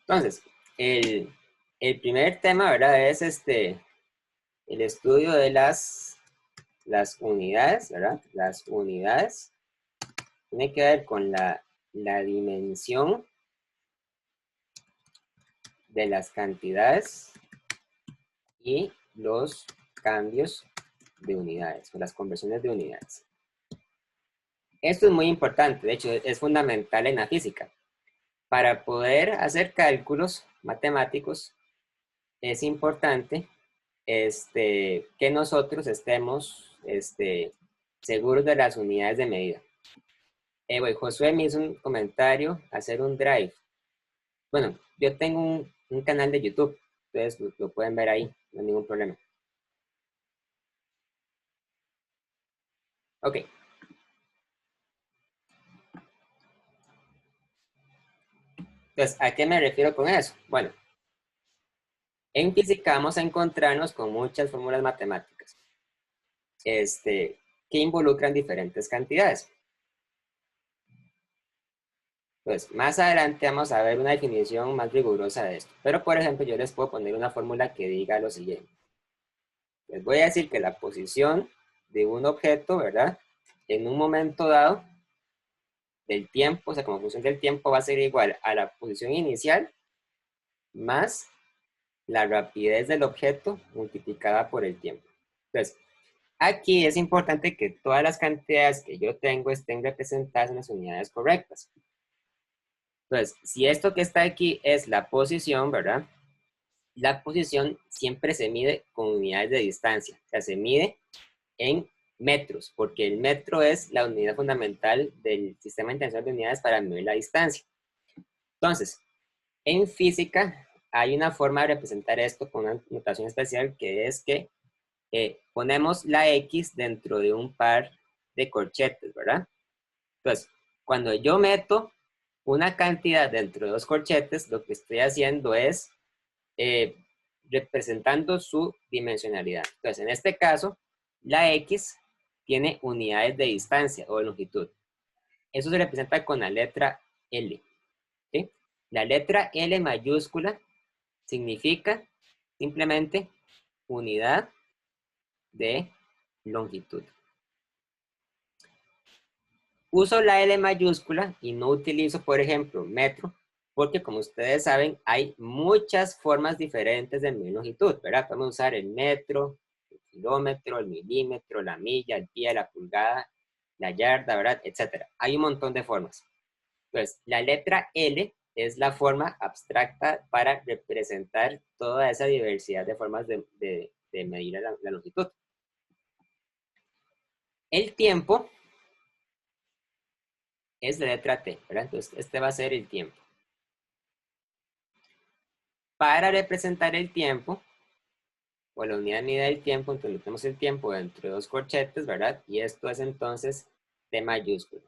Entonces, el primer tema, ¿verdad? Es el estudio de las unidades, ¿verdad? Las unidades tiene que ver con la dimensión de las cantidades y los cambios de unidades, o las conversiones de unidades. Esto es muy importante, de hecho es fundamental en la física. Para poder hacer cálculos matemáticos es importante que nosotros estemos seguros de las unidades de medida. Josué me hizo un comentario, hacer un drive. Bueno, yo tengo un canal de YouTube, ustedes lo pueden ver ahí, no hay ningún problema. Ok. Entonces, ¿a qué me refiero con eso? Bueno, en física vamos a encontrarnos con muchas fórmulas matemáticas que involucran diferentes cantidades. Pues más adelante vamos a ver una definición más rigurosa de esto. Pero, por ejemplo, yo les puedo poner una fórmula que diga lo siguiente. Les voy a decir que la posición de un objeto, ¿verdad? En un momento dado del tiempo, o sea, como función del tiempo, va a ser igual a la posición inicial más la rapidez del objeto multiplicada por el tiempo. Entonces, aquí es importante que todas las cantidades que yo tengo estén representadas en las unidades correctas. Entonces, si esto que está aquí es la posición, ¿verdad? La posición siempre se mide con unidades de distancia. O sea, se mide en metros, porque el metro es la unidad fundamental del sistema internacional de unidades para medir la distancia. Entonces, en física hay una forma de representar esto con una notación especial, que es que ponemos la X dentro de un par de corchetes, ¿verdad? Entonces, cuando yo meto una cantidad dentro de dos corchetes, lo que estoy haciendo es representando su dimensionalidad. Entonces, en este caso, la X tiene unidades de distancia o de longitud. Eso se representa con la letra L. ¿Sí? La letra L mayúscula significa simplemente unidad de longitud. Uso la L mayúscula y no utilizo, por ejemplo, metro, porque como ustedes saben, hay muchas formas diferentes de medir longitud, ¿verdad? Podemos usar el metro, el kilómetro, el milímetro, la milla, el pie, la pulgada, la yarda, ¿verdad? Etcétera. Hay un montón de formas. Pues la letra L es la forma abstracta para representar toda esa diversidad de formas de medir la longitud. El tiempo es la letra T, ¿verdad? Entonces, este va a ser el tiempo. Para representar el tiempo, o la unidad de medida del tiempo, entonces metemos el tiempo dentro de dos corchetes, ¿verdad? Y esto es entonces T mayúscula.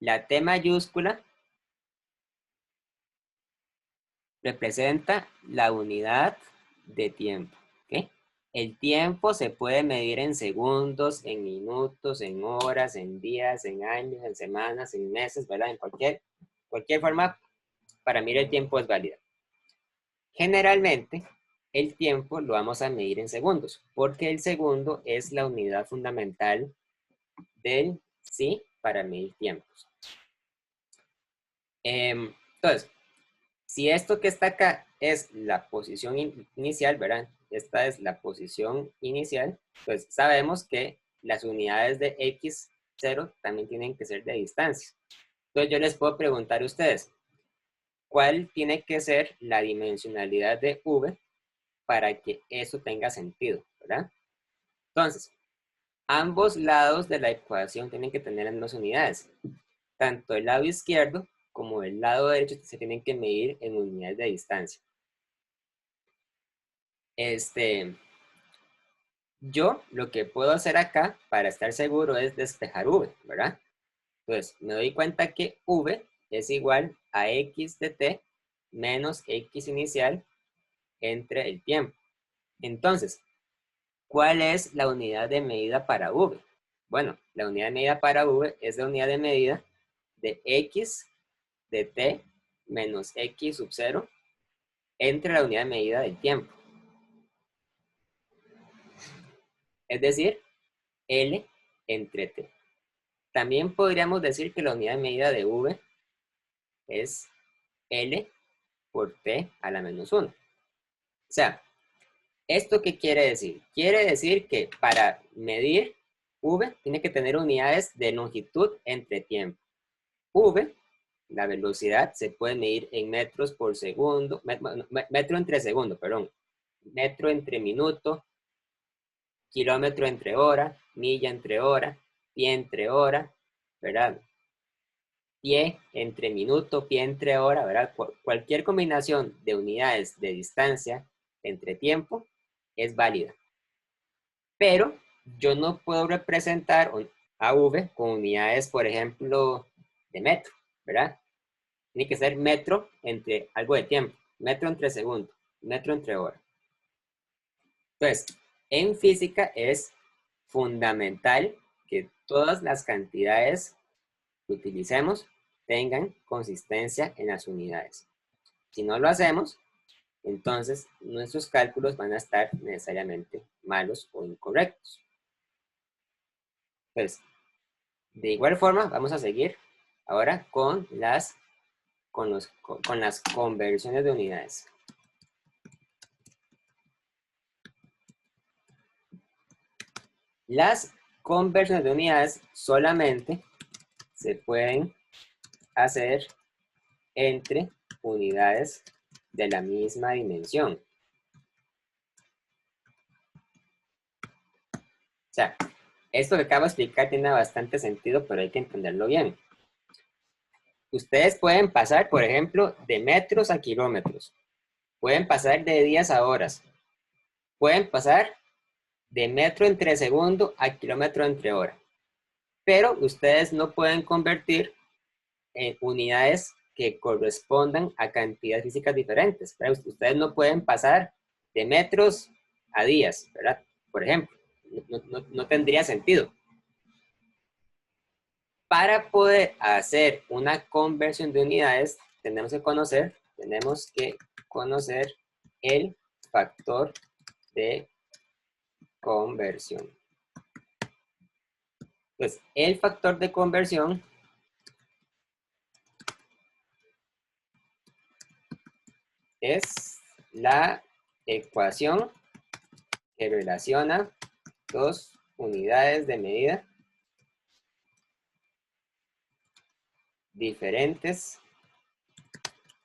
La T mayúscula representa la unidad de tiempo, ¿ok? El tiempo se puede medir en segundos, en minutos, en horas, en días, en años, en semanas, en meses, ¿verdad? En cualquier forma para medir el tiempo es válida. Generalmente, el tiempo lo vamos a medir en segundos, porque el segundo es la unidad fundamental del sí para medir tiempos. Entonces, si esto que está acá es la posición inicial, ¿verdad? Esta es la posición inicial, pues sabemos que las unidades de x0 también tienen que ser de distancia. Entonces yo les puedo preguntar a ustedes, ¿cuál tiene que ser la dimensionalidad de v para que eso tenga sentido, ¿verdad? Entonces, ambos lados de la ecuación tienen que tener las mismas unidades. Tanto el lado izquierdo como el lado derecho se tienen que medir en unidades de distancia. Yo lo que puedo hacer acá para estar seguro es despejar v, ¿verdad? Entonces, me doy cuenta que v es igual a x de t menos x inicial entre el tiempo. Entonces, ¿cuál es la unidad de medida para v? Bueno, la unidad de medida para v es la unidad de medida de x de t menos X sub 0 entre la unidad de medida del tiempo. Es decir, L entre T. También podríamos decir que la unidad de medida de V es L por T a la menos 1. O sea, ¿esto qué quiere decir? Quiere decir que para medir V tiene que tener unidades de longitud entre tiempo. V, la velocidad, se puede medir en metros por segundo, metro entre segundo, perdón, metro entre minuto, kilómetro entre hora, milla entre hora, pie entre hora, ¿verdad? Pie entre minuto, pie entre hora, ¿verdad? Cualquier combinación de unidades de distancia entre tiempo es válida. Pero yo no puedo representar a V con unidades, por ejemplo, de metro, ¿verdad? Tiene que ser metro entre algo de tiempo, metro entre segundo, metro entre hora. Entonces, en física es fundamental que todas las cantidades que utilicemos tengan consistencia en las unidades. Si no lo hacemos, entonces nuestros cálculos van a estar necesariamente malos o incorrectos. Entonces, de igual forma, vamos a seguir ahora con las conversiones de unidades. Las conversiones de unidades solamente se pueden hacer entre unidades de la misma dimensión. O sea, esto que acabo de explicar tiene bastante sentido, pero hay que entenderlo bien. Ustedes pueden pasar, por ejemplo, de metros a kilómetros. Pueden pasar de días a horas. Pueden pasar de metro entre segundo a kilómetro entre hora. Pero ustedes no pueden convertir en unidades que correspondan a cantidades físicas diferentes, ¿verdad? Ustedes no pueden pasar de metros a días, ¿verdad? Por ejemplo, no tendría sentido. Para poder hacer una conversión de unidades, tenemos que conocer el factor de conversión. Pues el factor de conversión es la ecuación que relaciona dos unidades de medida diferentes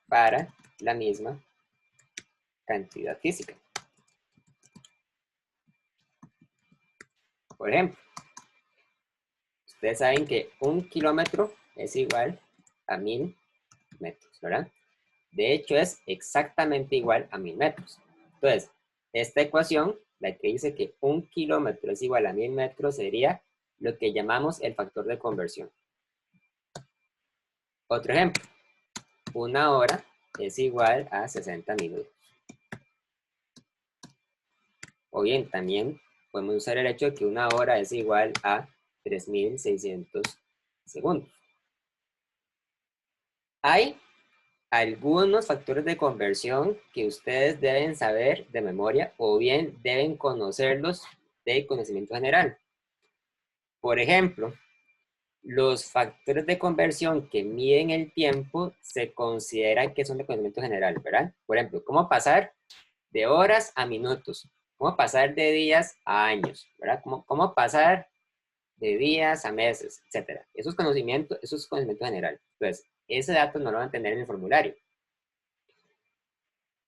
para la misma cantidad física. Por ejemplo, ustedes saben que 1 kilómetro es igual a 1000 metros, ¿verdad? De hecho, es exactamente igual a 1000 metros. Entonces, esta ecuación, la que dice que 1 kilómetro es igual a 1000 metros, sería lo que llamamos el factor de conversión. Otro ejemplo, 1 hora es igual a 60 minutos. O bien, también podemos usar el hecho de que 1 hora es igual a 3600 segundos. Hay algunos factores de conversión que ustedes deben saber de memoria o bien deben conocerlos de conocimiento general. Por ejemplo, los factores de conversión que miden el tiempo se consideran que son de conocimiento general, ¿verdad? Por ejemplo, ¿cómo pasar de horas a minutos? ¿Cómo pasar de días a años? ¿Verdad? ¿Cómo pasar de días a meses, etcétera? Eso es conocimiento general. Entonces, ese dato no lo van a tener en el formulario.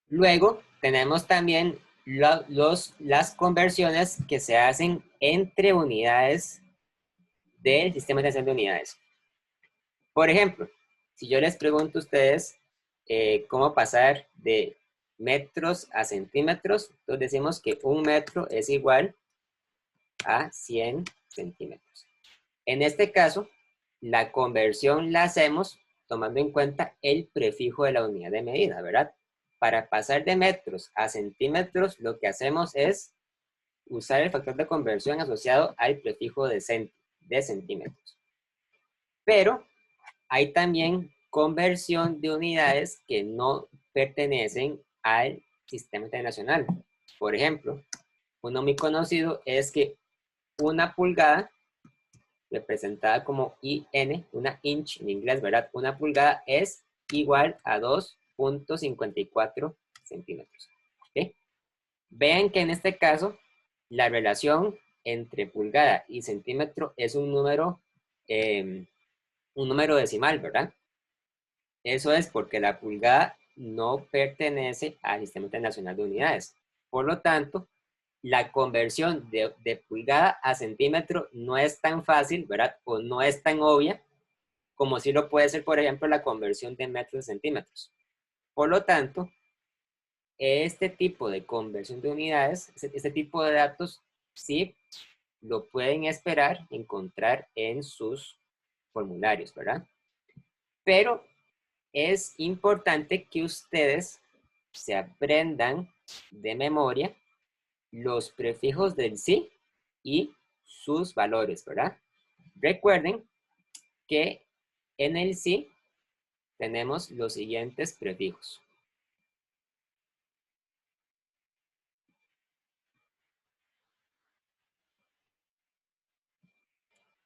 Luego, tenemos también las conversiones que se hacen entre unidades del sistema de atención de unidades. Por ejemplo, si yo les pregunto a ustedes cómo pasar de metros a centímetros, entonces decimos que 1 metro es igual a 100 centímetros. En este caso, la conversión la hacemos tomando en cuenta el prefijo de la unidad de medida, ¿verdad? Para pasar de metros a centímetros, lo que hacemos es usar el factor de conversión asociado al prefijo de centímetros. Pero hay también conversión de unidades que no pertenecen al sistema internacional. Por ejemplo, uno muy conocido es que una pulgada, representada como IN, una inch en inglés, ¿verdad? Una pulgada es igual a 2.54 centímetros. ¿Okay? Vean que en este caso, la relación entre pulgada y centímetro es un número decimal, ¿verdad? Eso es porque la pulgada no pertenece al Sistema Internacional de Unidades. Por lo tanto, la conversión de pulgada a centímetro no es tan fácil, ¿verdad? O no es tan obvia como si lo puede ser, por ejemplo, la conversión de metros a centímetros. Por lo tanto, este tipo de conversión de unidades, este tipo de datos, sí lo pueden esperar encontrar en sus formularios, ¿verdad? Pero es importante que ustedes se aprendan de memoria los prefijos del sí y sus valores, ¿verdad? Recuerden que en el sí tenemos los siguientes prefijos.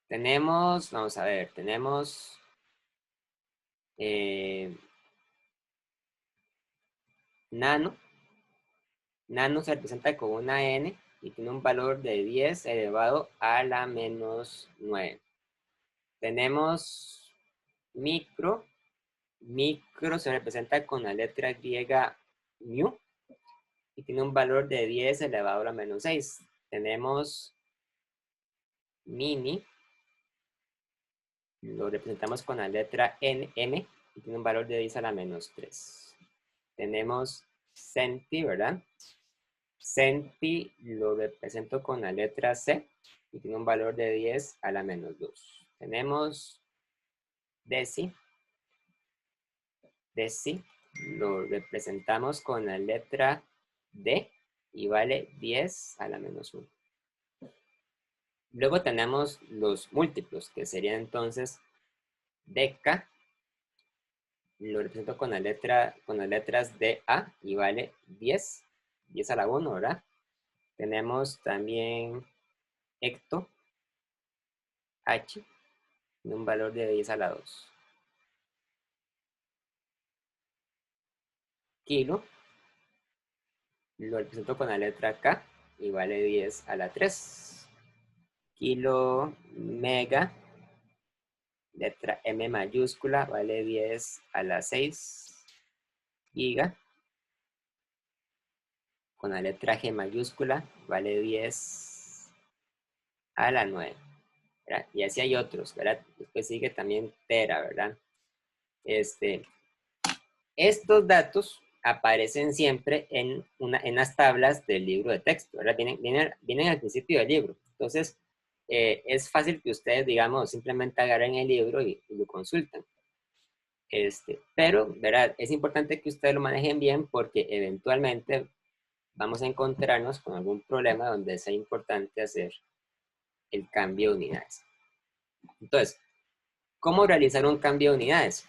Tenemos, vamos a ver, tenemos nano. Nano se representa con una n y tiene un valor de 10 elevado a la menos 9. Tenemos micro. Micro se representa con la letra griega mu y tiene un valor de 10 elevado a la menos 6. Tenemos mini, lo representamos con la letra m y tiene un valor de 10 a la menos 3. Tenemos centi, ¿verdad? Centi lo represento con la letra C y tiene un valor de 10 a la menos 2. Tenemos deci. Deci lo representamos con la letra D y vale 10 a la menos 1. Luego tenemos los múltiplos, que serían entonces deca. Lo represento con las letras DA y vale 10. 10 a la 1, ¿verdad? Tenemos también hecto, H, en un valor de 10 a la 2. Kilo, lo represento con la letra K y vale 10 a la 3. Kilo mega, letra M mayúscula, vale 10 a la 6. Giga, con la letra G mayúscula, vale 10 a la 9. ¿Verdad? Y así hay otros, ¿verdad? Después sigue también tera, ¿verdad? Estos datos aparecen siempre en las tablas del libro de texto, ¿verdad? Vienen al principio del libro. Entonces, es fácil que ustedes, digamos, simplemente agarren el libro y lo consultan. Pero, ¿verdad? Es importante que ustedes lo manejen bien porque eventualmente vamos a encontrarnos con algún problema donde sea importante hacer el cambio de unidades. Entonces, ¿cómo realizar un cambio de unidades?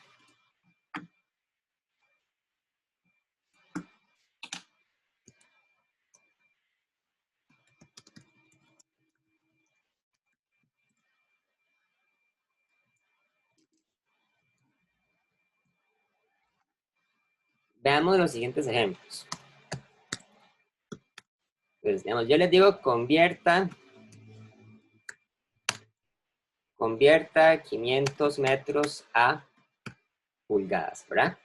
Veamos los siguientes ejemplos. Pues, digamos, yo les digo convierta 500 metros a pulgadas, ¿verdad?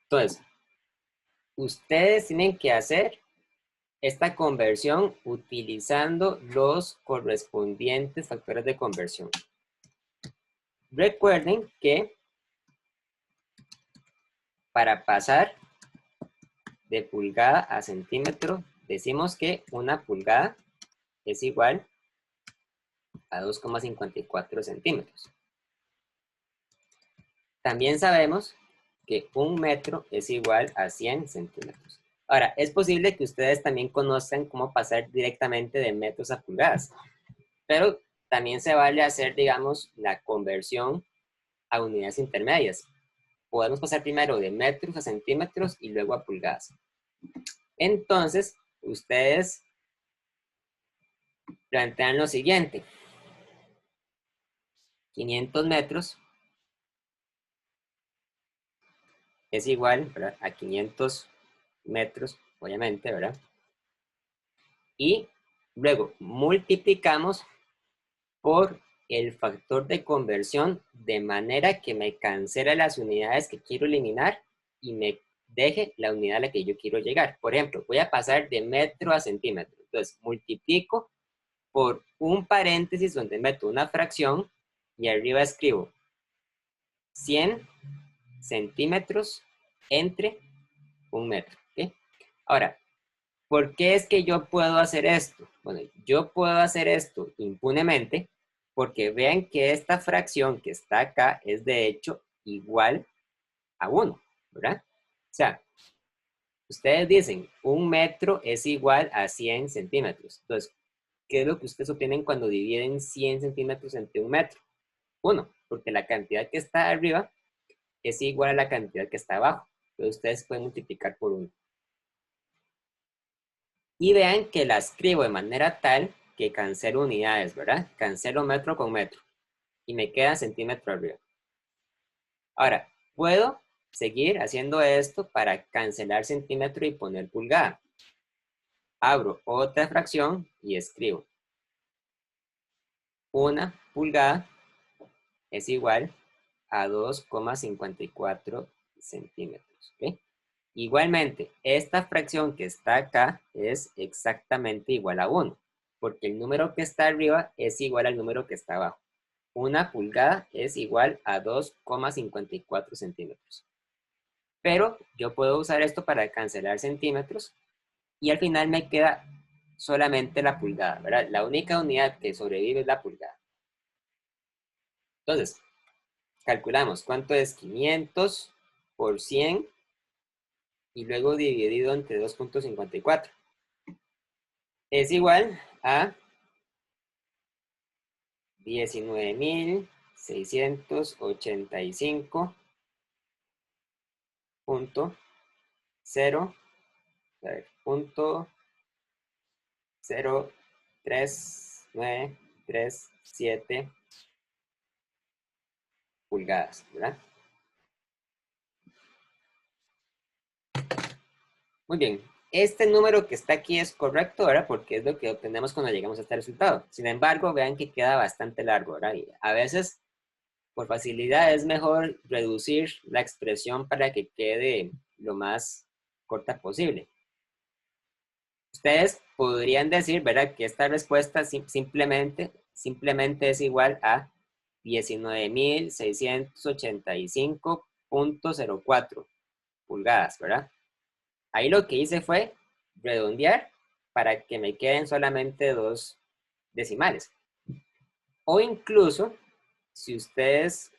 Entonces, ustedes tienen que hacer esta conversión utilizando los correspondientes factores de conversión. Recuerden que para pasar de pulgada a centímetro, decimos que una pulgada es igual a 2,54 centímetros. También sabemos que un metro es igual a 100 centímetros. Ahora, es posible que ustedes también conozcan cómo pasar directamente de metros a pulgadas, pero también se vale hacer, digamos, la conversión a unidades intermedias. podemos pasar primero de metros a centímetros y luego a pulgadas. Entonces, ustedes plantean lo siguiente. 500 metros es igual, ¿verdad?, a 500 metros, obviamente, ¿verdad? Y luego multiplicamos por el factor de conversión de manera que me cancele las unidades que quiero eliminar y me deje la unidad a la que yo quiero llegar. Por ejemplo, voy a pasar de metro a centímetro. Entonces, multiplico por un paréntesis donde meto una fracción y arriba escribo 100 centímetros entre un metro. ¿Okay? Ahora, ¿por qué es que yo puedo hacer esto? Bueno, yo puedo hacer esto impunemente porque vean que esta fracción que está acá es de hecho igual a 1, ¿verdad? O sea, ustedes dicen, un metro es igual a 100 centímetros. Entonces, ¿qué es lo que ustedes obtienen cuando dividen 100 centímetros entre un metro? 1, porque la cantidad que está arriba es igual a la cantidad que está abajo. Entonces, ustedes pueden multiplicar por 1. Y vean que la escribo de manera tal que cancelo unidades, ¿verdad? Cancelo metro con metro. Y me queda centímetro arriba. Ahora, puedo seguir haciendo esto para cancelar centímetro y poner pulgada. Abro otra fracción y escribo. 1 pulgada es igual a 2,54 centímetros. ¿Okay? Igualmente, esta fracción que está acá es exactamente igual a 1, porque el número que está arriba es igual al número que está abajo. 1 pulgada es igual a 2,54 centímetros. Pero yo puedo usar esto para cancelar centímetros y al final me queda solamente la pulgada, ¿verdad? La única unidad que sobrevive es la pulgada. Entonces, calculamos cuánto es 500 por 100 y luego dividido entre 2,54. Es igual a 19.685.03937 pulgadas, ¿verdad? Muy bien. Este número que está aquí es correcto, ¿verdad? Porque es lo que obtenemos cuando llegamos a este resultado. Sin embargo, vean que queda bastante largo, ¿verdad? Y a veces, por facilidad, es mejor reducir la expresión para que quede lo más corta posible. Ustedes podrían decir, ¿verdad?, que esta respuesta simplemente es igual a 19.685.04 pulgadas, ¿verdad? Ahí lo que hice fue redondear para que me queden solamente 2 decimales. O incluso, si ustedes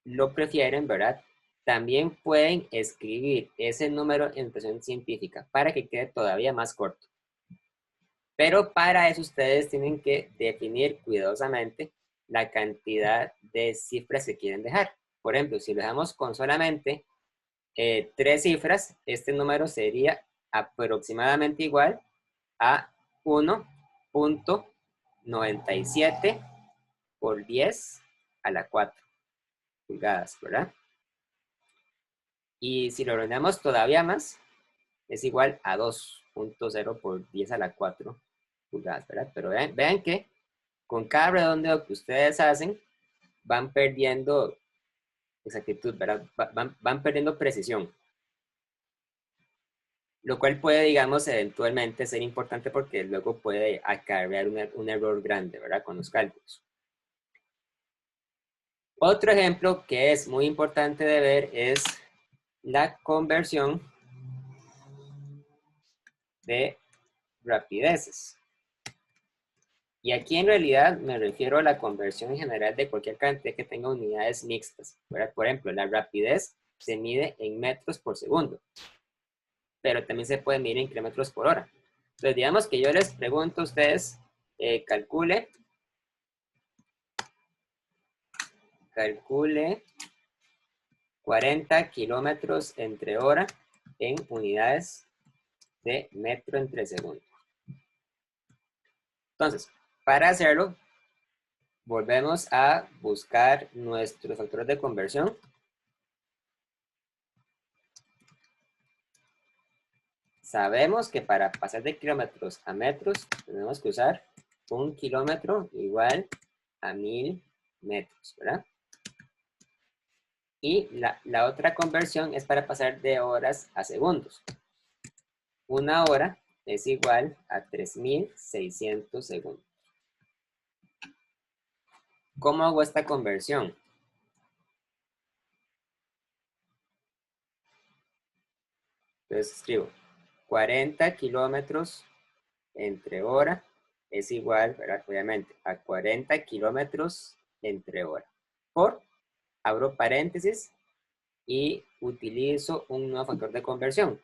lo prefieren, ¿verdad?, también pueden escribir ese número en notación científica para que quede todavía más corto. Pero para eso ustedes tienen que definir cuidadosamente la cantidad de cifras que quieren dejar. Por ejemplo, si lo dejamos con solamente 3 cifras, este número sería aproximadamente igual a 1.97 por 10 a la 4 pulgadas, ¿verdad? Y si lo ordenamos todavía más, es igual a 2.0 por 10 a la 4 pulgadas, ¿verdad? Pero vean que con cada redondeo que ustedes hacen, van perdiendo exactitud, ¿verdad? Van perdiendo precisión. Lo cual puede, digamos, eventualmente ser importante porque luego puede acarrear un error grande, ¿verdad? Con los cálculos. Otro ejemplo que es muy importante de ver es la conversión de rapideces. Y aquí en realidad me refiero a la conversión en general de cualquier cantidad que tenga unidades mixtas, ¿verdad? Por ejemplo, la rapidez se mide en metros por segundo, pero también se puede medir en kilómetros por hora. Entonces, digamos que yo les pregunto a ustedes, calcule 40 kilómetros entre hora en unidades de metro entre segundo. Entonces, para hacerlo, volvemos a buscar nuestros factores de conversión. Sabemos que para pasar de kilómetros a metros tenemos que usar 1 kilómetro igual a 1000 metros, ¿verdad? Y la otra conversión es para pasar de horas a segundos. Una hora es igual a 3600 segundos. ¿Cómo hago esta conversión? Entonces escribo 40 kilómetros entre hora es igual, ¿verdad? Obviamente, a 40 kilómetros entre hora. Por, abro paréntesis y utilizo un nuevo factor de conversión.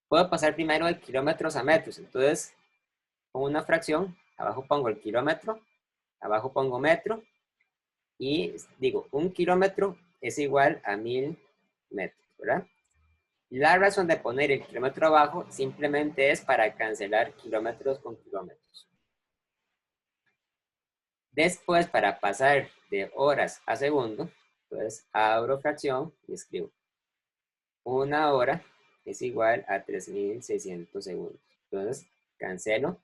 Puedo pasar primero de kilómetros a metros. Entonces, con una fracción, abajo pongo el kilómetro, abajo pongo metro, y digo, 1 kilómetro es igual a 1000 metros, ¿verdad? La razón de poner el kilómetro abajo simplemente es para cancelar kilómetros con kilómetros. Después, para pasar de horas a segundo, entonces abro fracción y escribo. Una hora es igual a 3600 segundos. Entonces, cancelo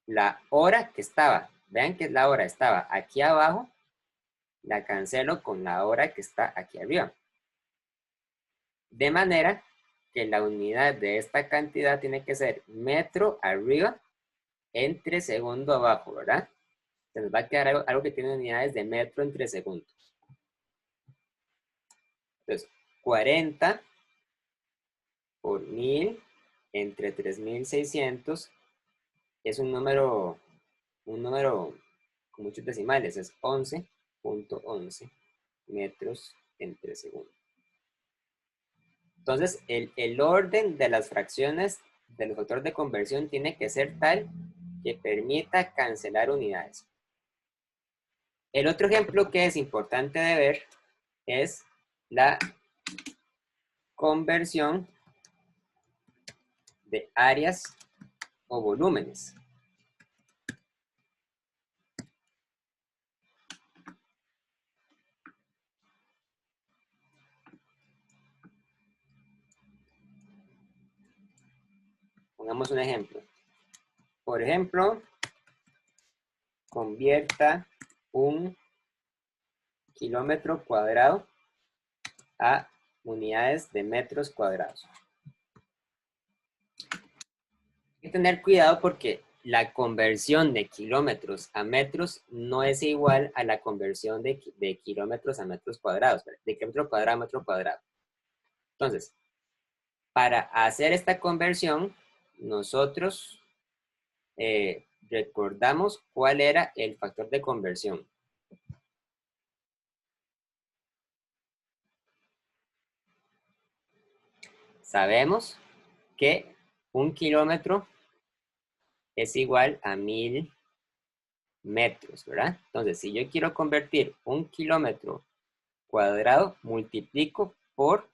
la hora que estaba. Vean que la hora estaba aquí abajo. La cancelo con la hora que está aquí arriba. De manera que la unidad de esta cantidad tiene que ser metro arriba entre segundo abajo, ¿verdad? Se nos va a quedar algo que tiene unidades de metro entre segundos. Entonces, 40 por 1000 entre 3600 es un número con muchos decimales, es 11.11 metros entre segundos. Entonces, el orden de las fracciones del factor de conversión tiene que ser tal que permita cancelar unidades. El otro ejemplo que es importante de ver es la conversión de áreas o volúmenes. Pongamos un ejemplo. Por ejemplo, convierta un kilómetro cuadrado a unidades de metros cuadrados. Hay que tener cuidado porque la conversión de kilómetros a metros no es igual a la conversión de kilómetros a metros cuadrados, de kilómetro cuadrado a metro cuadrado. Entonces, para hacer esta conversión, nosotros recordamos cuál era el factor de conversión. Sabemos que 1 kilómetro es igual a 1000 metros, ¿verdad? Entonces, si yo quiero convertir 1 kilómetro cuadrado, multiplico por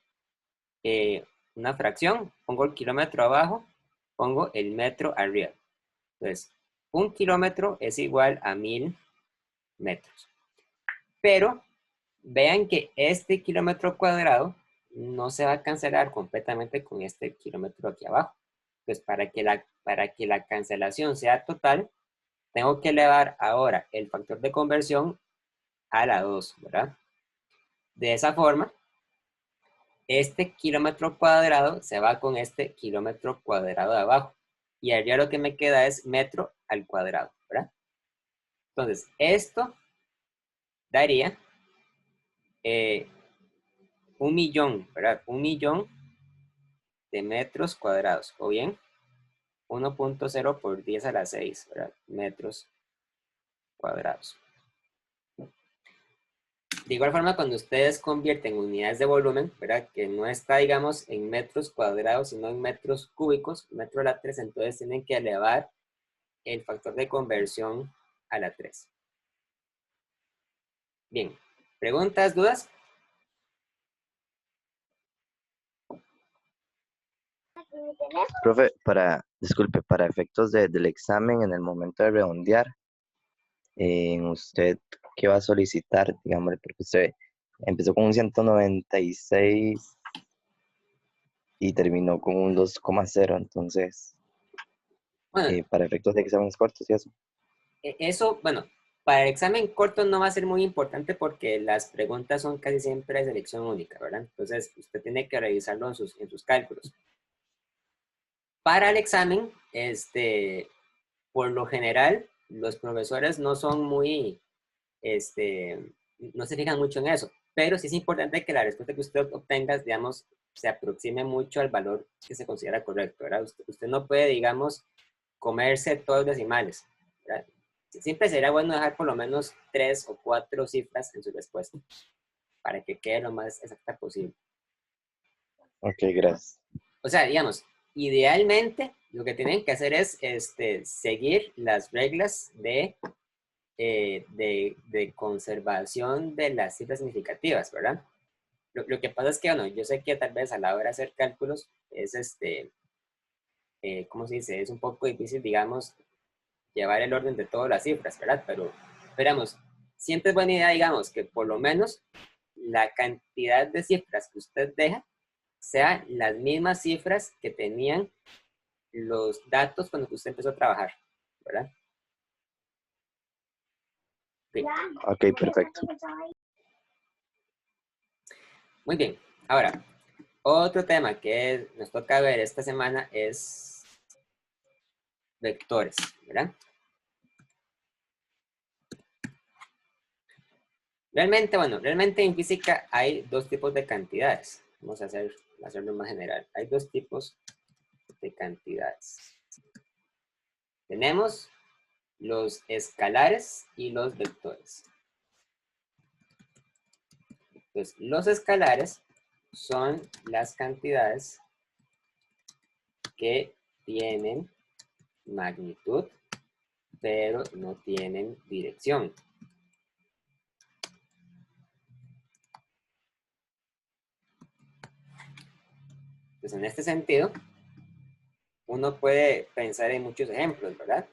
una fracción, pongo el kilómetro abajo, pongo el metro arriba. Entonces, 1 kilómetro es igual a 1000 metros. Pero vean que este kilómetro cuadrado no se va a cancelar completamente con este kilómetro aquí abajo. Entonces, para que la cancelación sea total, tengo que elevar ahora el factor de conversión a la 2, ¿verdad? De esa forma, este kilómetro cuadrado se va con este kilómetro cuadrado de abajo. Y allá lo que me queda es metro al cuadrado, ¿verdad? Entonces, esto daría 1 millón, ¿verdad? 1 millón de metros cuadrados. O bien, 1.0 por 10 a la 6, ¿verdad? Metros cuadrados. De igual forma, cuando ustedes convierten unidades de volumen, ¿verdad? Que no está, digamos, en metros cuadrados, sino en metros cúbicos, metro a la 3, entonces tienen que elevar el factor de conversión a la 3. Bien, ¿preguntas, dudas? Profe, disculpe, para efectos del examen, en el momento de redondear, ¿usted qué va a solicitar? Digamos, porque usted empezó con un 196 y terminó con un 2,0, entonces, Bueno, para efectos de exámenes cortos y eso. eso, bueno, para el examen corto no va a ser muy importante porque las preguntas son casi siempre de selección única, ¿verdad? Entonces, usted tiene que revisarlo en sus cálculos. Para el examen, por lo general, los profesores no son muy, no se fijan mucho en eso, pero sí es importante que la respuesta que usted obtenga, digamos, se aproxime mucho al valor que se considera correcto, ¿verdad? Usted no puede, digamos, comerse todos los decimales, ¿verdad? Siempre sería bueno dejar por lo menos 3 o 4 cifras en su respuesta para que quede lo más exacta posible. Ok, gracias. O sea, digamos, idealmente lo que tienen que hacer es seguir las reglas de conservación de las cifras significativas, ¿verdad? Lo que pasa es que, bueno, yo sé que tal vez a la hora de hacer cálculos es, ¿cómo se dice? Es un poco difícil, digamos, llevar el orden de todas las cifras, ¿verdad? Pero, esperamos, siempre es buena idea, digamos, que por lo menos la cantidad de cifras que usted deja sean las mismas cifras que tenían los datos cuando usted empezó a trabajar, ¿verdad? Sí. Ok, perfecto. Muy bien. Ahora, otro tema que nos toca ver esta semana es vectores, ¿verdad? Realmente, bueno, realmente en física hay dos tipos de cantidades. Vamos a hacerlo más general. Hay dos tipos de cantidades. Tenemos los escalares y los vectores. Entonces, los escalares son las cantidades que tienen magnitud, pero no tienen dirección. Entonces, en este sentido, uno puede pensar en muchos ejemplos, ¿verdad?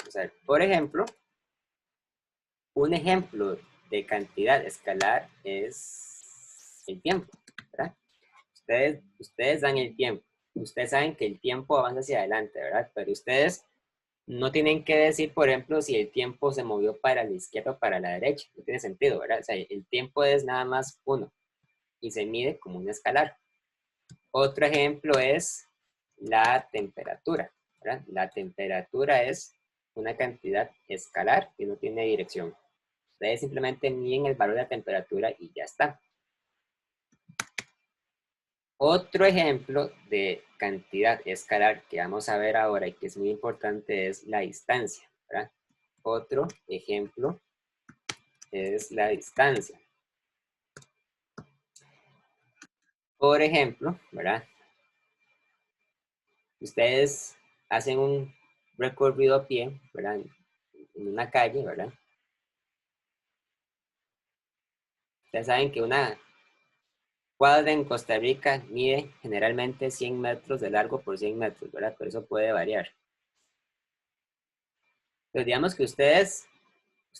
O sea, por ejemplo, un ejemplo de cantidad escalar es el tiempo, ¿verdad? Ustedes dan el tiempo. Ustedes saben que el tiempo avanza hacia adelante, ¿verdad? Pero ustedes no tienen que decir, por ejemplo, si el tiempo se movió para la izquierda o para la derecha. No tiene sentido, ¿verdad? O sea, el tiempo es nada más uno y se mide como un escalar. Otro ejemplo es la temperatura, ¿verdad? La temperatura es una cantidad escalar que no tiene dirección. Ustedes simplemente miden el valor de la temperatura y ya está. Otro ejemplo de cantidad escalar que vamos a ver ahora y que es muy importante es la distancia, ¿verdad? Otro ejemplo es la distancia. Por ejemplo, ¿verdad? Ustedes hacen un recorrido a pie, ¿verdad? En una calle, ¿verdad? Ustedes saben que una cuadra en Costa Rica mide generalmente 100 metros de largo por 100 metros, ¿verdad? Pero eso puede variar. Entonces, digamos que ustedes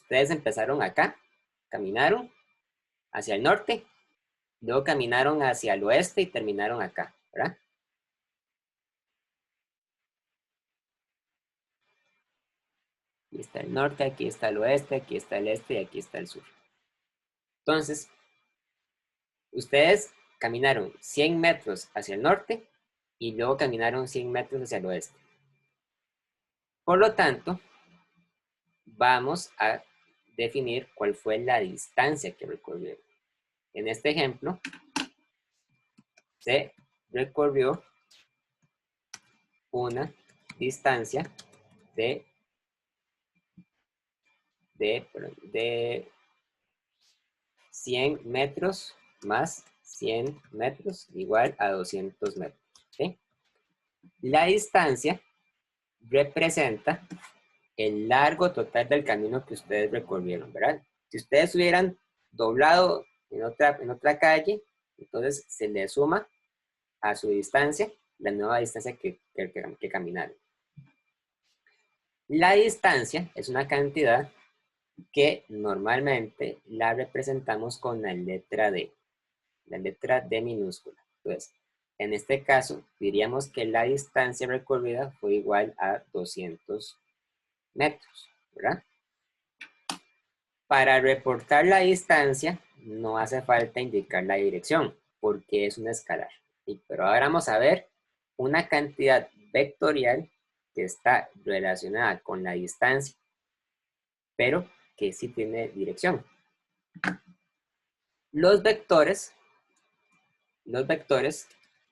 empezaron acá, caminaron hacia el norte, luego caminaron hacia el oeste y terminaron acá, ¿verdad? Aquí está el norte, aquí está el oeste, aquí está el este y aquí está el sur. Entonces, ustedes caminaron 100 metros hacia el norte y luego caminaron 100 metros hacia el oeste. Por lo tanto, vamos a definir cuál fue la distancia que recorrieron. En este ejemplo, se recorrió una distancia de 100 metros más 100 metros igual a 200 metros. ¿Sí? La distancia representa el largo total del camino que ustedes recorrieron, ¿verdad? Si ustedes hubieran doblado en otra calle, entonces se le suma a su distancia la nueva distancia que caminaron. La distancia es una cantidad que normalmente la representamos con la letra D minúscula. Entonces, en este caso, diríamos que la distancia recorrida fue igual a 200 metros, ¿verdad? Para reportar la distancia, no hace falta indicar la dirección, porque es un escalar. Pero ahora vamos a ver una cantidad vectorial que está relacionada con la distancia, pero que sí tiene dirección. Los vectores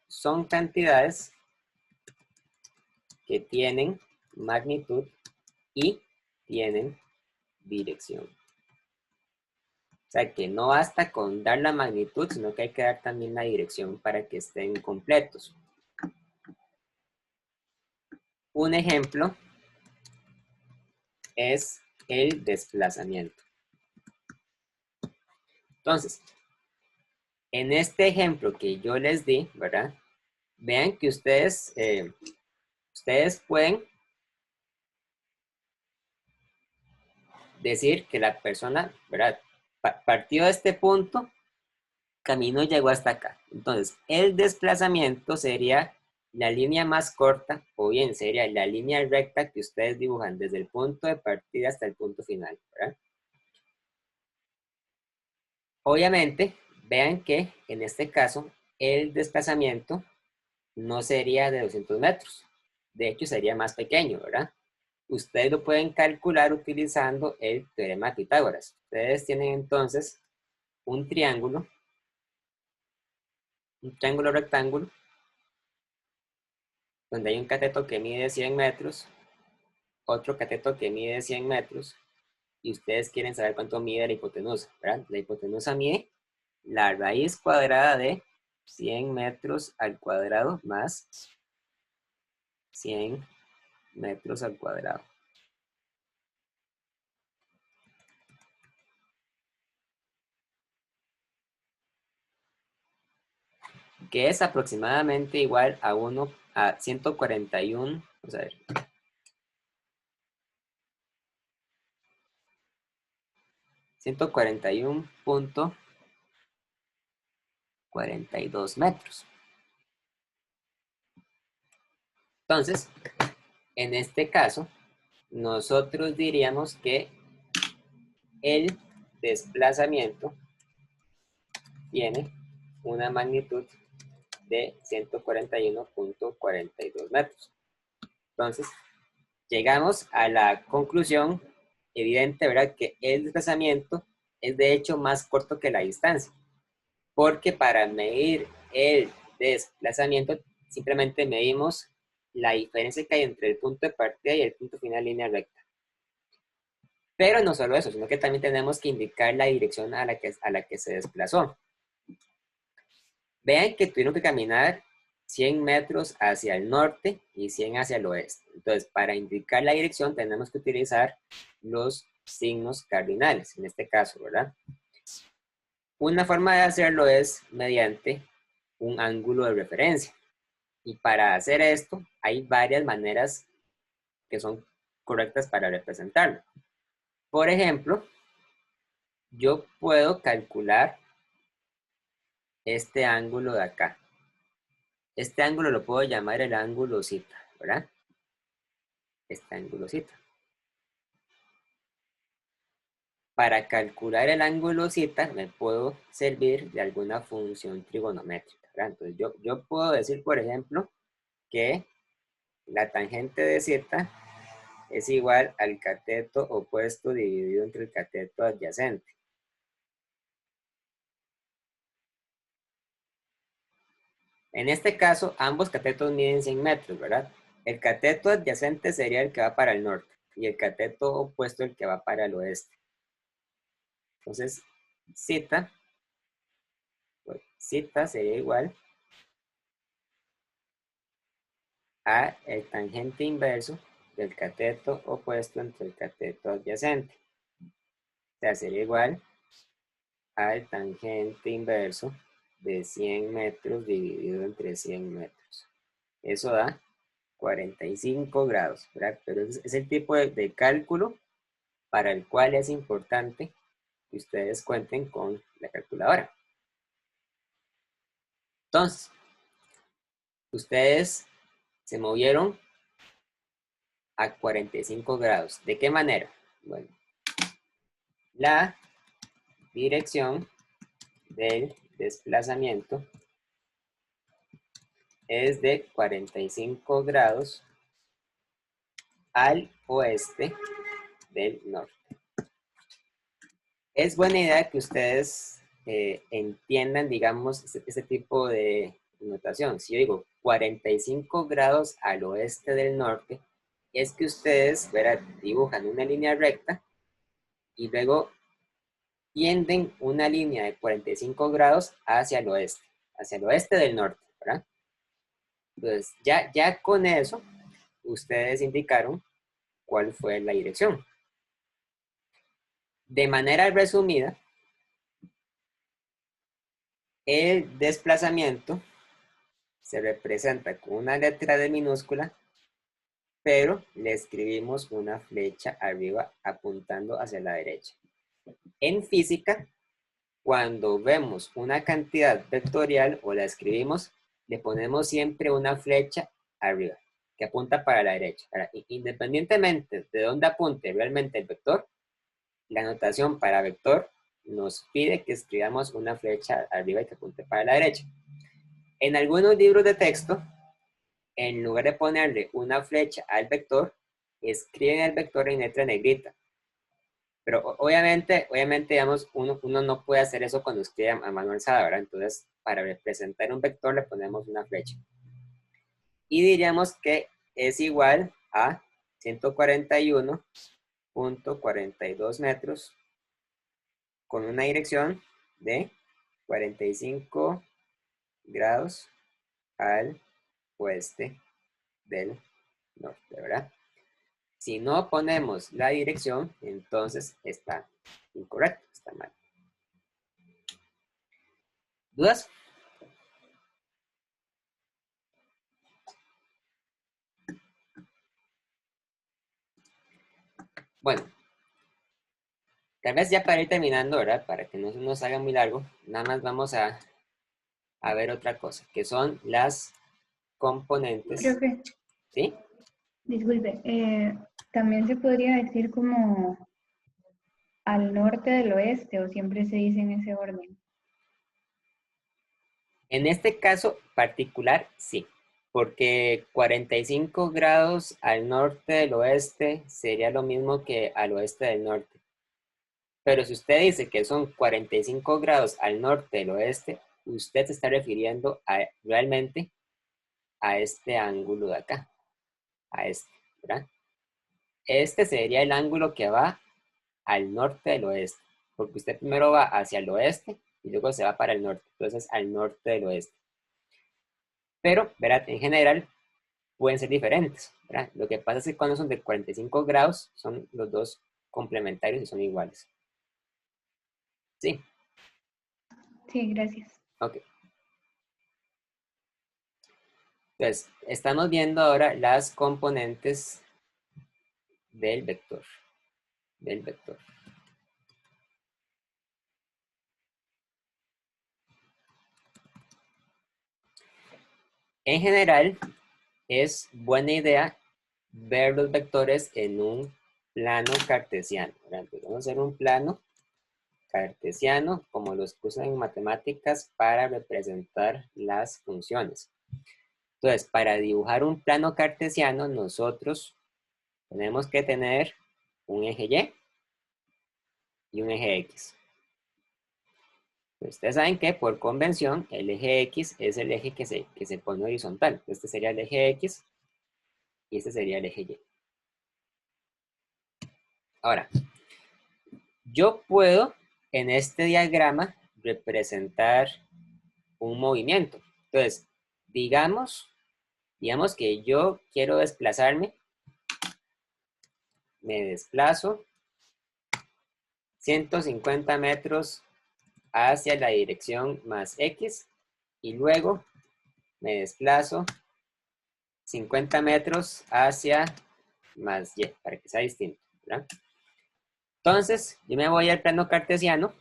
son cantidades que tienen magnitud y tienen dirección. O sea que no basta con dar la magnitud, sino que hay que dar también la dirección para que estén completos. Un ejemplo es el desplazamiento. Entonces, en este ejemplo que yo les di, ¿verdad? Vean que ustedes pueden decir que la persona, ¿verdad? Partió de este punto, caminó y llegó hasta acá. Entonces, el desplazamiento sería la línea más corta, o bien sería la línea recta que ustedes dibujan desde el punto de partida hasta el punto final, ¿verdad? Obviamente, vean que en este caso, el desplazamiento no sería de 200 metros. De hecho, sería más pequeño, ¿verdad? Ustedes lo pueden calcular utilizando el teorema de Pitágoras. Ustedes tienen entonces un triángulo rectángulo, donde hay un cateto que mide 100 metros, otro cateto que mide 100 metros, y ustedes quieren saber cuánto mide la hipotenusa, ¿verdad? La hipotenusa mide la raíz cuadrada de 100 metros al cuadrado más 100 metros al cuadrado. Que es aproximadamente igual a 141, vamos a ver, 141.42 metros. Entonces, en este caso, nosotros diríamos que el desplazamiento tiene una magnitud de 141.42 metros. Entonces, llegamos a la conclusión evidente, ¿verdad? Que el desplazamiento es de hecho más corto que la distancia, porque para medir el desplazamiento simplemente medimos la diferencia que hay entre el punto de partida y el punto final en línea recta. Pero no solo eso, sino que también tenemos que indicar la dirección a la que se desplazó. Vean que tuvieron que caminar 100 metros hacia el norte y 100 hacia el oeste. Entonces, para indicar la dirección tenemos que utilizar los signos cardinales, en este caso, ¿verdad? Una forma de hacerlo es mediante un ángulo de referencia. Y para hacer esto, hay varias maneras que son correctas para representarlo. Por ejemplo, yo puedo calcular este ángulo de acá. Este ángulo lo puedo llamar el ángulo zeta, ¿verdad? Este ángulo zeta. Para calcular el ángulo zeta me puedo servir de alguna función trigonométrica, ¿verdad? Entonces yo puedo decir, por ejemplo, que la tangente de zeta es igual al cateto opuesto dividido entre el cateto adyacente. En este caso, ambos catetos miden 100 metros, ¿verdad? El cateto adyacente sería el que va para el norte y el cateto opuesto el que va para el oeste. Entonces, zeta sería igual a el tangente inverso del cateto opuesto entre el cateto adyacente. O sea, sería igual al tangente inverso de 100 metros dividido entre 100 metros. Eso da 45 grados, ¿verdad? Pero es el tipo de cálculo para el cual es importante que ustedes cuenten con la calculadora. Entonces, ustedes se movieron a 45 grados. ¿De qué manera? Bueno, la dirección del desplazamiento es de 45 grados al oeste del norte. Es buena idea que ustedes entiendan, digamos, este tipo de notación. Si yo digo 45 grados al oeste del norte, es que ustedes, verán, dibujan una línea recta y luego tienden una línea de 45 grados hacia el oeste del norte, ¿verdad? Entonces, ya con eso, ustedes indicaron cuál fue la dirección. De manera resumida, el desplazamiento se representa con una letra de minúscula, pero le escribimos una flecha arriba apuntando hacia la derecha. En física, cuando vemos una cantidad vectorial o la escribimos, le ponemos siempre una flecha arriba, que apunta para la derecha. Ahora, independientemente de dónde apunte realmente el vector, la notación para vector nos pide que escribamos una flecha arriba y que apunte para la derecha. En algunos libros de texto, en lugar de ponerle una flecha al vector, escriben el vector en letra negrita. Pero obviamente digamos, uno no puede hacer eso cuando escribe a mano alzada, ¿verdad? Entonces, para representar un vector le ponemos una flecha. Y diríamos que es igual a 141.42 metros con una dirección de 45 grados al oeste del norte, ¿verdad? Si no ponemos la dirección, entonces está incorrecto, está mal. ¿Dudas? Bueno, tal vez ya para ir terminando, ¿verdad? Para que no se nos haga muy largo, nada más vamos a ver otra cosa, que son las componentes. Profe, ¿Sí? disculpe, también se podría decir como al norte del oeste, o siempre se dice en ese orden. En este caso particular, sí, porque 45 grados al norte del oeste sería lo mismo que al oeste del norte. Pero si usted dice que son 45 grados al norte del oeste, usted se está refiriendo realmente a este ángulo de acá, a este, ¿verdad? Este sería el ángulo que va al norte del oeste, porque usted primero va hacia el oeste y luego se va para el norte, entonces al norte del oeste. Pero, ¿verdad? En general pueden ser diferentes, ¿verdad? Lo que pasa es que cuando son de 45 grados, son los dos complementarios y son iguales. ¿Sí? Sí, gracias. Ok. Entonces, estamos viendo ahora las componentes del vector. En general, es buena idea ver los vectores en un plano cartesiano, ¿verdad? Entonces, vamos a hacer un plano cartesiano, como los que usan en matemáticas para representar las funciones. Entonces, para dibujar un plano cartesiano, nosotros tenemos que tener un eje Y y un eje X. Ustedes saben que por convención el eje X es el eje que se pone horizontal. Este sería el eje X y este sería el eje Y. Ahora, yo puedo en este diagrama representar un movimiento. Entonces, digamos que yo quiero desplazarme, me desplazo 150 metros hacia la dirección más X y luego me desplazo 50 metros hacia más y, para que sea distinto, ¿verdad? Entonces, yo me voy al plano cartesiano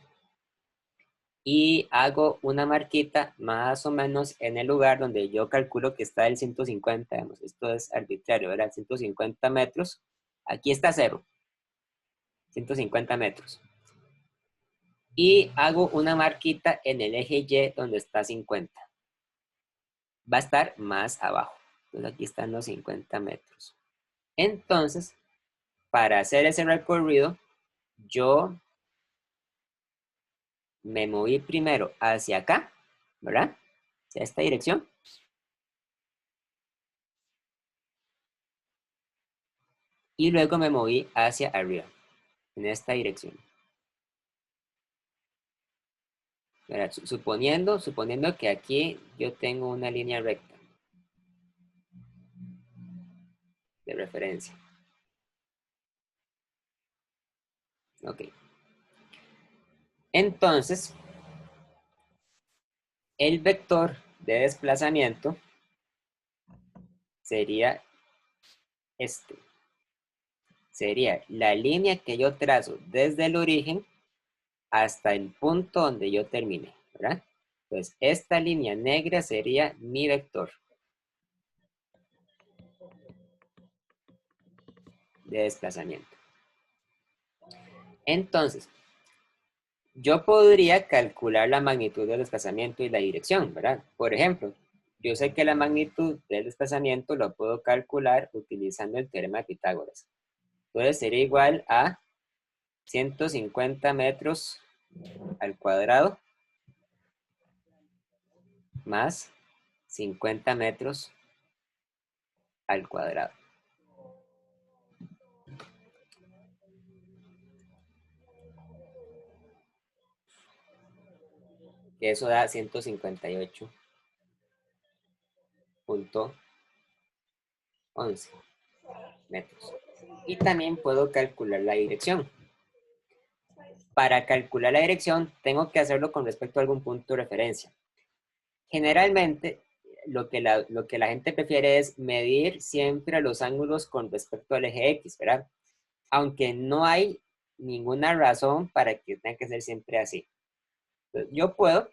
y hago una marquita más o menos en el lugar donde yo calculo que está el 150, digamos, esto es arbitrario, ¿verdad? 150 metros, aquí está 0, 150 metros. Y hago una marquita en el eje Y donde está 50. Va a estar más abajo. Entonces aquí están los 50 metros. Entonces, para hacer ese recorrido, yo me moví primero hacia acá, ¿verdad? Hacia esta dirección. Y luego me moví hacia arriba, en esta dirección. ¿Verdad? Suponiendo que aquí yo tengo una línea recta de referencia. Ok. Entonces, el vector de desplazamiento sería este. Sería la línea que yo trazo desde el origen hasta el punto donde yo termine, ¿verdad? Entonces, esta línea negra sería mi vector de desplazamiento. Entonces, yo podría calcular la magnitud del desplazamiento y la dirección, ¿verdad? Por ejemplo, yo sé que la magnitud del desplazamiento lo puedo calcular utilizando el teorema de Pitágoras. Entonces, sería igual a 150 metros al cuadrado más 50 metros al cuadrado. Que eso da 158.11 metros. Y también puedo calcular la dirección. Para calcular la dirección, tengo que hacerlo con respecto a algún punto de referencia. Generalmente, lo que la gente prefiere es medir siempre los ángulos con respecto al eje X, ¿verdad? Aunque no hay ninguna razón para que tenga que ser siempre así. Entonces, yo puedo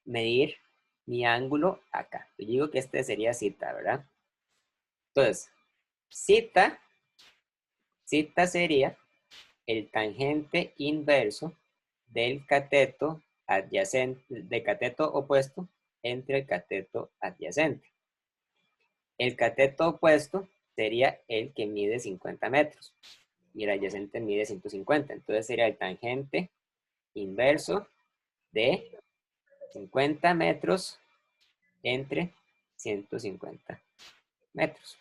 medir mi ángulo acá. Yo digo que este sería zeta, ¿verdad? Entonces, zeta sería el tangente inverso del cateto adyacente, del cateto opuesto entre el cateto adyacente. El cateto opuesto sería el que mide 50 metros y el adyacente mide 150. Entonces sería el tangente inverso de 50 metros entre 150 metros.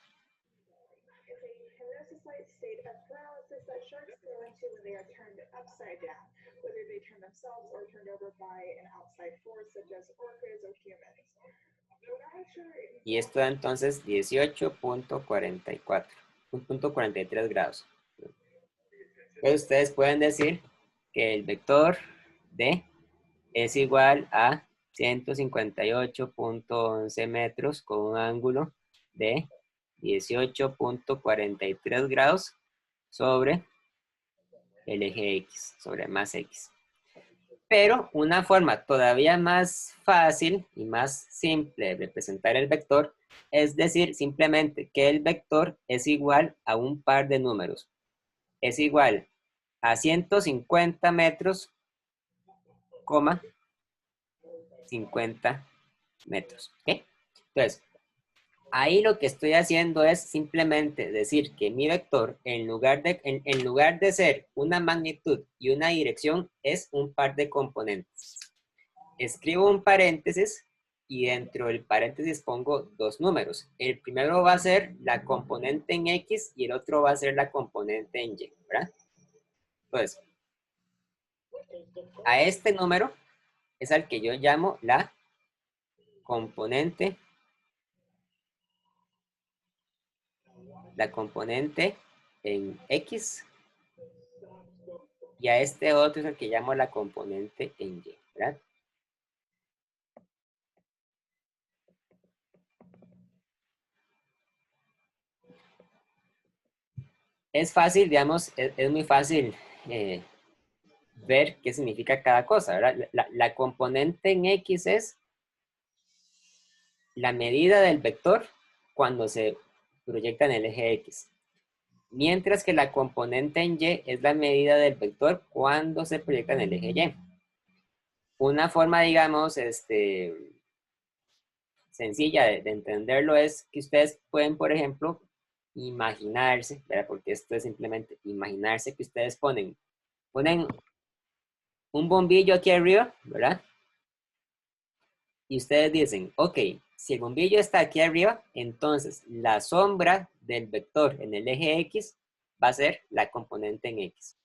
Y esto da entonces 18.43 grados. Entonces ustedes pueden decir que el vector D es igual a 158.11 metros con un ángulo de 18.43 grados sobre el eje X, sobre más X. Pero una forma todavía más fácil y más simple de representar el vector es decir simplemente que el vector es igual a un par de números. Es igual a 150 metros, 50 metros. ¿Okay? Entonces, ahí lo que estoy haciendo es simplemente decir que mi vector, en lugar de ser una magnitud y una dirección, es un par de componentes. Escribo un paréntesis y dentro del paréntesis pongo dos números. El primero va a ser la componente en X y el otro va a ser la componente en Y, ¿verdad? Entonces, a este número es al que yo llamo la componente en X y a este otro es el que llamo la componente en Y, ¿verdad? es fácil, digamos, es muy fácil ver qué significa cada cosa, ¿verdad? La componente en X es la medida del vector cuando se proyecta en el eje X. Mientras que la componente en Y es la medida del vector cuando se proyecta en el eje Y. Una forma, digamos, sencilla de entenderlo es que ustedes pueden, por ejemplo, imaginarse, ¿verdad? Porque esto es simplemente imaginarse que ustedes ponen un bombillo aquí arriba, ¿verdad? Y ustedes dicen, ok, si el bombillo está aquí arriba, entonces la sombra del vector en el eje X va a ser la componente en X.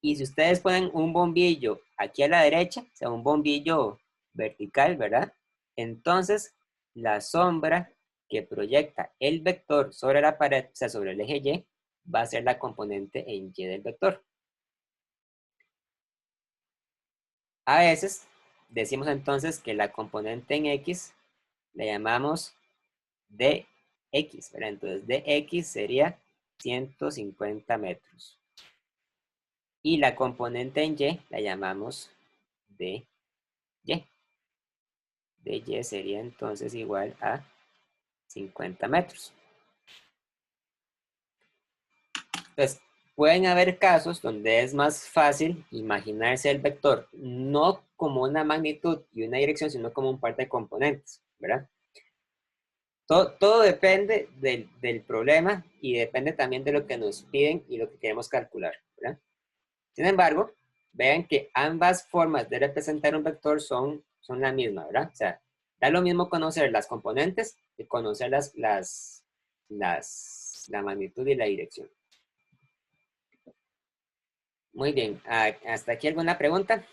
Y si ustedes ponen un bombillo aquí a la derecha, o sea, un bombillo vertical, ¿verdad? Entonces, la sombra que proyecta el vector sobre la pared, o sea, sobre el eje Y, va a ser la componente en Y del vector. A veces decimos entonces que la componente en X la llamamos dx, ¿verdad? Entonces, dx sería 150 metros. Y la componente en Y la llamamos dy. dy sería entonces igual a 50 metros. Entonces, pueden haber casos donde es más fácil imaginarse el vector no como una magnitud y una dirección, sino como un par de componentes, ¿verdad? Todo depende del problema y depende también de lo que nos piden y lo que queremos calcular, ¿verdad? Sin embargo, vean que ambas formas de representar un vector son la misma, ¿verdad? O sea, da lo mismo conocer las componentes que conocer la magnitud y la dirección. Muy bien, ¿hasta aquí alguna pregunta?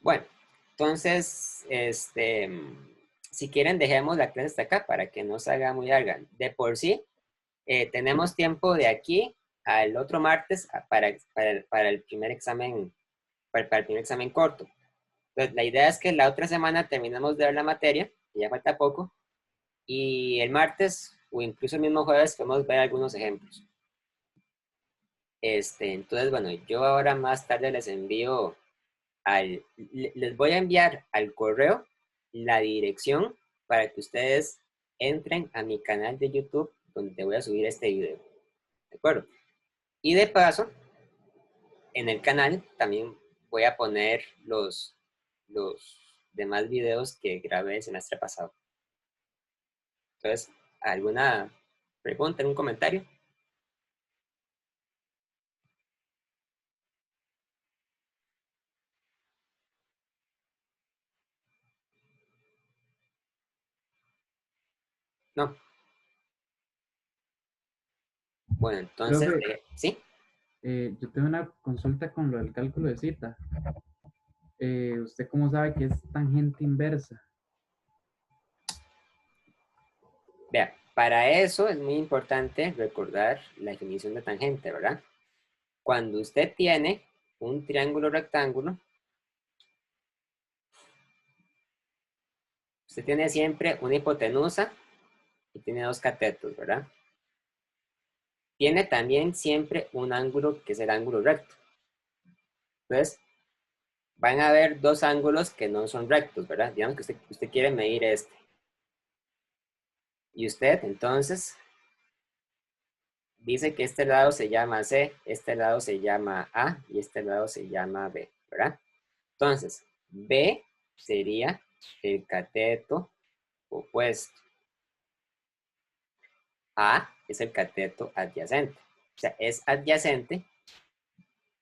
Bueno, entonces, si quieren dejemos la clase hasta acá para que no se haga muy larga. De por sí, tenemos tiempo de aquí al otro martes para el primer examen, para el primer examen corto. Entonces, la idea es que la otra semana terminemos de ver la materia, que ya falta poco, y el martes o incluso el mismo jueves podemos ver algunos ejemplos. Entonces, bueno, yo ahora más tarde les envío les voy a enviar al correo la dirección para que ustedes entren a mi canal de YouTube donde voy a subir este video. ¿De acuerdo? Y de paso, en el canal también voy a poner los demás videos que grabé el semestre pasado. Entonces, ¿alguna pregunta, algún comentario? No. Bueno, entonces, Profe, ¿sí? yo tengo una consulta con lo del cálculo de zeta. ¿Usted cómo sabe que es tangente inversa? Vea, para eso es muy importante recordar la definición de tangente, ¿verdad? Cuando usted tiene un triángulo rectángulo, usted tiene siempre una hipotenusa y tiene dos catetos, ¿verdad? Tiene también siempre un ángulo que es el ángulo recto. Entonces, van a haber dos ángulos que no son rectos, ¿verdad? Digamos que usted quiere medir este. Y usted, entonces, dice que este lado se llama C, este lado se llama A y este lado se llama B, ¿verdad? Entonces, B sería el cateto opuesto. A es el cateto adyacente. O sea, es adyacente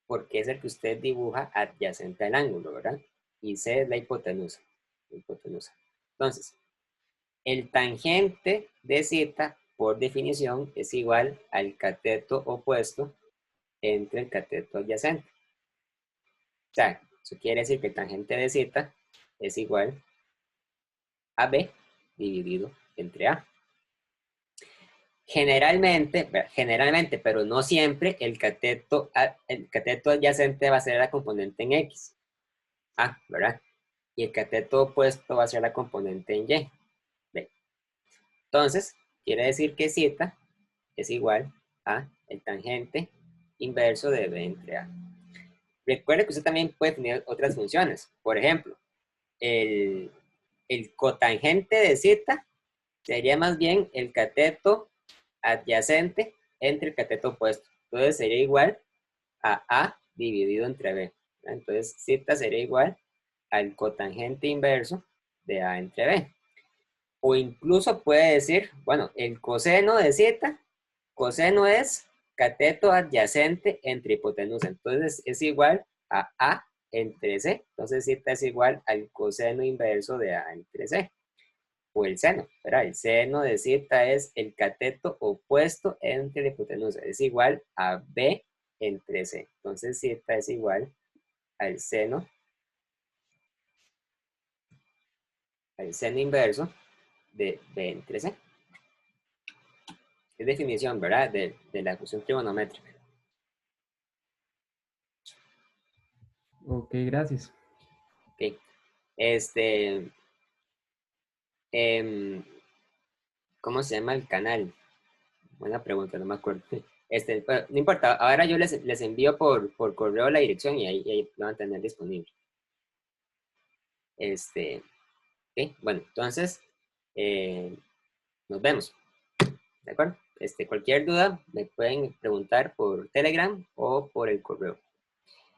porque es el que usted dibuja adyacente al ángulo, ¿verdad? Y C es la hipotenusa. Entonces, el tangente de zeta, por definición, es igual al cateto opuesto entre el cateto adyacente. O sea, eso quiere decir que el tangente de zeta es igual a B dividido entre A. Generalmente, pero no siempre, el cateto adyacente va a ser la componente en X. ¿Verdad? y el cateto opuesto va a ser la componente en Y. ¿Ve? Entonces, quiere decir que Z es igual a el tangente inverso de B entre A. Recuerde que usted también puede definir otras funciones. Por ejemplo, el cotangente de Z sería más bien el cateto adyacente entre el cateto opuesto. Entonces sería igual a A dividido entre B. Entonces Z sería igual al cotangente inverso de A entre B. O incluso puede decir, bueno, el coseno de Z, coseno es cateto adyacente entre hipotenusa. Entonces es igual a A entre C. Entonces Z es igual al coseno inverso de A entre C. O el seno, ¿verdad? El seno de Z es el cateto opuesto entre la hipotenusa. Es igual a B entre C. Entonces Z es igual al seno inverso de B entre C. Es definición, ¿verdad? De la función trigonométrica. Ok, gracias. Ok. ¿Cómo se llama el canal? Buena pregunta, no me acuerdo. Pero no importa, ahora yo les envío por correo la dirección y ahí lo van a tener disponible. Ok, bueno, entonces, nos vemos. ¿De acuerdo? Cualquier duda me pueden preguntar por Telegram o por el correo.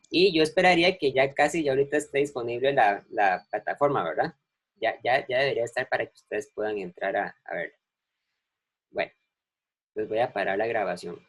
Y yo esperaría que ya casi ya ahorita esté disponible la plataforma, ¿verdad? Ya debería estar para que ustedes puedan entrar a ver. Bueno, les voy a parar la grabación.